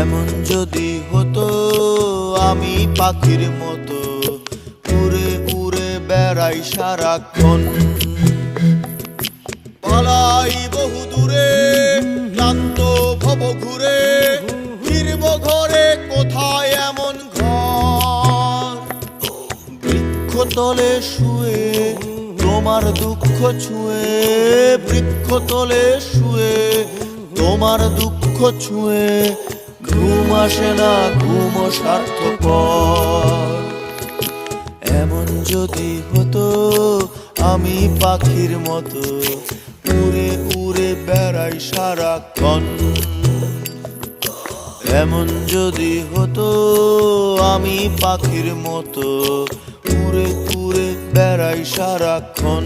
এমন যদি হতো আমি পাখির মতো উড়ে উড়ে বেড়াই সারাক্ষণ, পালাই বহু দূরে ক্লান্ত ভব ঘুরে, ফিরব ঘরে কোথায় এমন ঘর। বৃক্ষতলে শুয়ে তোমার দুঃখ ছুঁয়ে, বৃক্ষতলে শুয়ে তোমার দুঃখ ছুঁয়ে, ঘুম আসে না ঘুম স্বার্থপর। এমন যদি হতো আমি পাখির মতো উড়ে উড়ে বেড়াই সারাক্ষণ, এমন যদি হতো আমি পাখির মতো উড়ে উড়ে বেড়াই সারাক্ষণ।